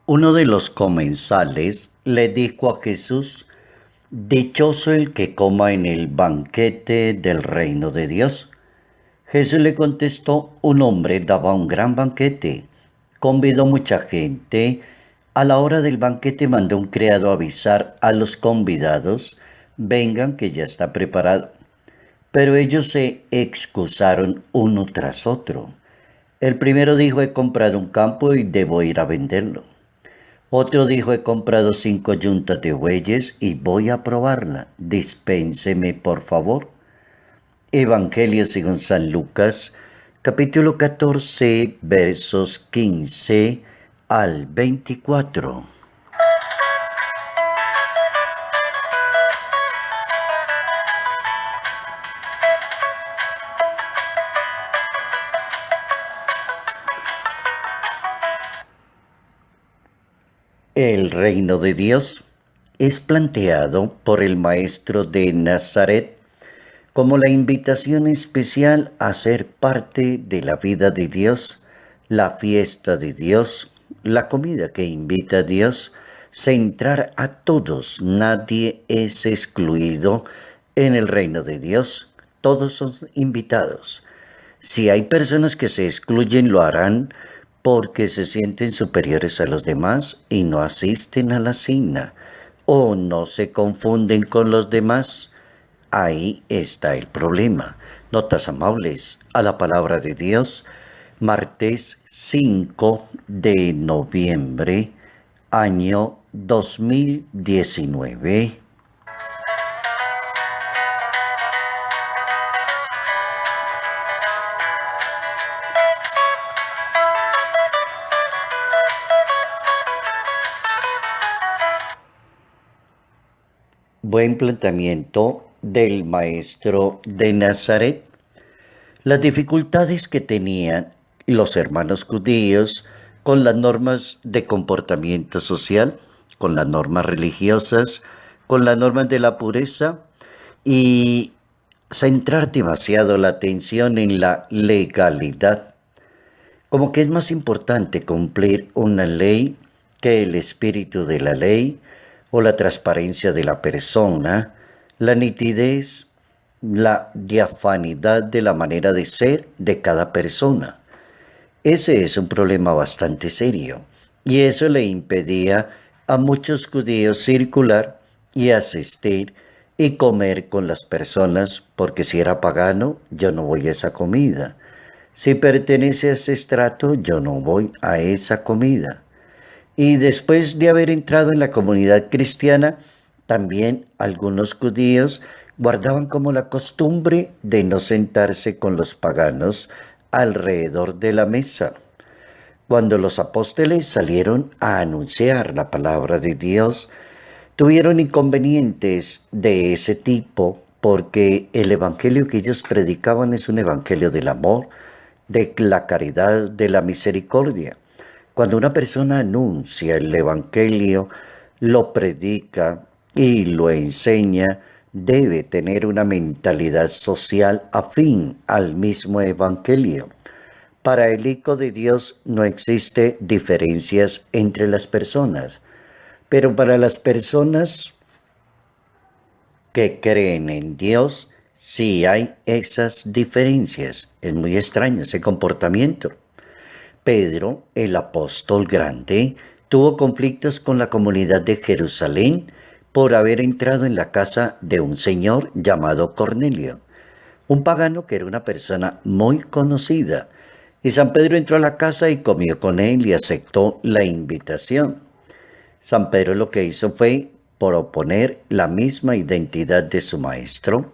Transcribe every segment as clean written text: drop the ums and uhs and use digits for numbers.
Uno de los comensales le dijo a Jesús: Dichoso el que coma en el banquete del reino de Dios. Jesús le contestó: Un hombre daba un gran banquete, convidó mucha gente. A la hora del banquete mandó un criado a avisar a los convidados: vengan, que ya está preparado. Pero ellos se excusaron uno tras otro. El primero dijo: he comprado un campo y debo ir a venderlo. Otro dijo: he comprado 5 yuntas de bueyes y voy a probarla. Dispénseme, por favor. Evangelio según San Lucas, capítulo 14, versos 15 al 24. El reino de Dios es planteado por el Maestro de Nazaret como la invitación especial a ser parte de la vida de Dios, la fiesta de Dios, la comida que invita a Dios, centrar a todos. Nadie es excluido en el reino de Dios. Todos son invitados. Si hay personas que se excluyen, lo harán porque se sienten superiores a los demás y no asisten a la cena o no se confunden con los demás. Ahí está el problema. Notas amables a la palabra de Dios, martes 5 de noviembre, año 2019. Buen planteamiento del Maestro de Nazaret. Las dificultades que tenían los hermanos judíos con las normas de comportamiento social, con las normas religiosas, con las normas de la pureza, y centrar demasiado la atención en la legalidad. Como que es más importante cumplir una ley que el espíritu de la ley, o la transparencia de la persona, la nitidez, la diafanidad de la manera de ser de cada persona. Ese es un problema bastante serio, y eso le impedía a muchos judíos circular y asistir y comer con las personas, porque si era pagano, yo no voy a esa comida. Si pertenece a ese estrato, yo no voy a esa comida. Y después de haber entrado en la comunidad cristiana, también algunos judíos guardaban como la costumbre de no sentarse con los paganos alrededor de la mesa. Cuando los apóstoles salieron a anunciar la palabra de Dios, tuvieron inconvenientes de ese tipo, porque el evangelio que ellos predicaban es un evangelio del amor, de la caridad, de la misericordia. Cuando una persona anuncia el evangelio, lo predica y lo enseña, debe tener una mentalidad social afín al mismo evangelio. Para el Hijo de Dios no existe diferencias entre las personas, pero para las personas que creen en Dios, sí hay esas diferencias. Es muy extraño ese comportamiento. Pedro, el apóstol grande, tuvo conflictos con la comunidad de Jerusalén por haber entrado en la casa de un señor llamado Cornelio, un pagano que era una persona muy conocida. Y San Pedro entró a la casa y comió con él y aceptó la invitación. San Pedro lo que hizo fue proponer la misma identidad de su maestro,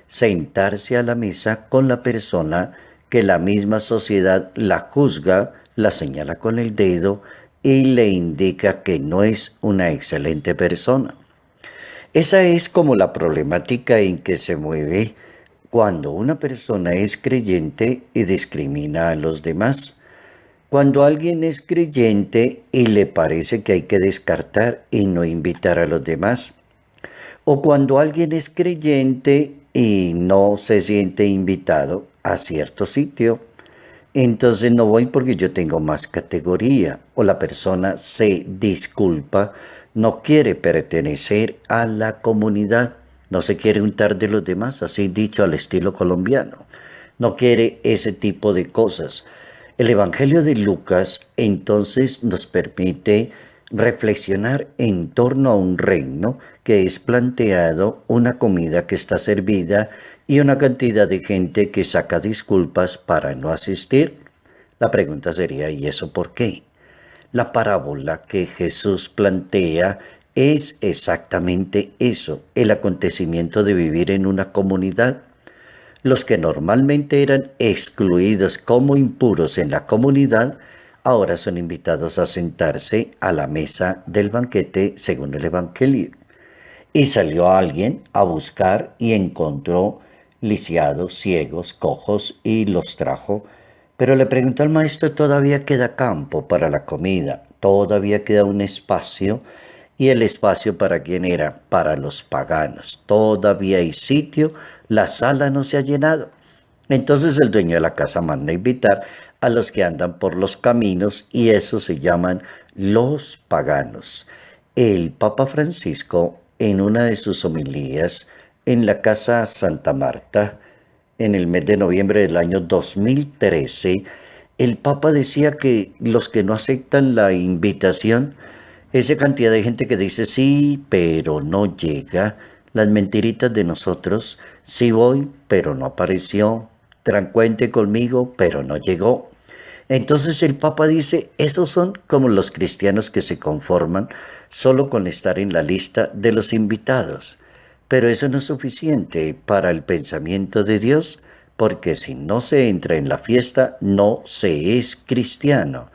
sentarse a la mesa con la persona que la misma sociedad la juzga, la señala con el dedo y le indica que no es una excelente persona. Esa es como la problemática en que se mueve cuando una persona es creyente y discrimina a los demás. Cuando alguien es creyente y le parece que hay que descartar y no invitar a los demás. O cuando alguien es creyente y no se siente invitado a cierto sitio. entonces no voy porque yo tengo más categoría o la persona se disculpa, no quiere pertenecer a la comunidad, no se quiere untar de los demás, así dicho al estilo colombiano, no quiere ese tipo de cosas. El Evangelio de Lucas entonces nos permite reflexionar en torno a un reino que es planteado, una comida que está servida y una cantidad de gente que saca disculpas para no asistir. La pregunta sería, ¿y eso por qué? La parábola que Jesús plantea es exactamente eso, el acontecimiento de vivir en una comunidad. Los que normalmente eran excluidos como impuros en la comunidad, ahora son invitados a sentarse a la mesa del banquete según el Evangelio. Y salió alguien a buscar y encontró lisiados, ciegos, cojos y los trajo. Pero le preguntó al maestro, todavía queda campo para la comida, todavía queda un espacio. ¿Y el espacio para quién era? Para los paganos. Todavía hay sitio, la sala no se ha llenado. Entonces el dueño de la casa manda a invitar a los que andan por los caminos y eso se llaman los paganos. El Papa Francisco, en una de sus homilías en la Casa Santa Marta, en el mes de noviembre del año 2013, el Papa decía que los que no aceptan la invitación, esa cantidad de gente que dice sí, pero no llega, las mentiritas de nosotros, sí voy, pero no apareció, cuente conmigo, pero no llegó. Entonces el Papa dice, esos son como los cristianos que se conforman solo con estar en la lista de los invitados. Pero eso no es suficiente para el pensamiento de Dios, porque si no se entra en la fiesta, no se es cristiano.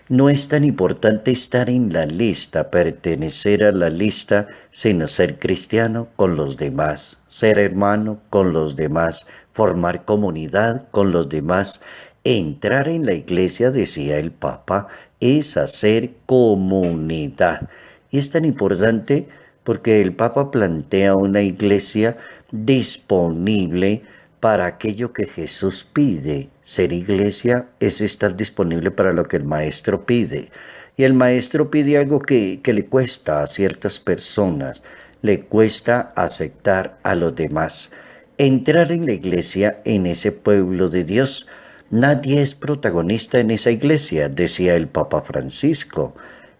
No es tan importante estar en la lista, pertenecer a la lista, sino ser cristiano con los demás, ser hermano con los demás, formar comunidad con los demás. Entrar en la iglesia, decía el Papa, es hacer comunidad. Y es tan importante porque el Papa plantea una iglesia disponible para aquello que Jesús pide. Ser iglesia es estar disponible para lo que el Maestro pide. Y el Maestro pide algo que le cuesta a ciertas personas, le cuesta aceptar a los demás. Entrar en la iglesia, en ese pueblo de Dios, nadie es protagonista en esa iglesia, decía el Papa Francisco,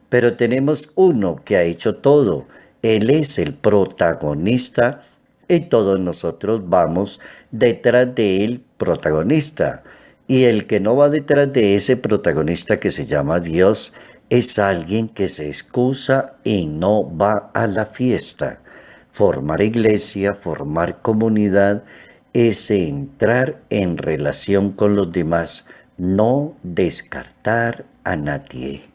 pero tenemos uno que ha hecho todo. Él es el protagonista y todos nosotros vamos detrás del protagonista. Y el que no va detrás de ese protagonista que se llama Dios es alguien que se excusa y no va a la fiesta. Formar iglesia, formar comunidad es entrar en relación con los demás, no descartar a nadie.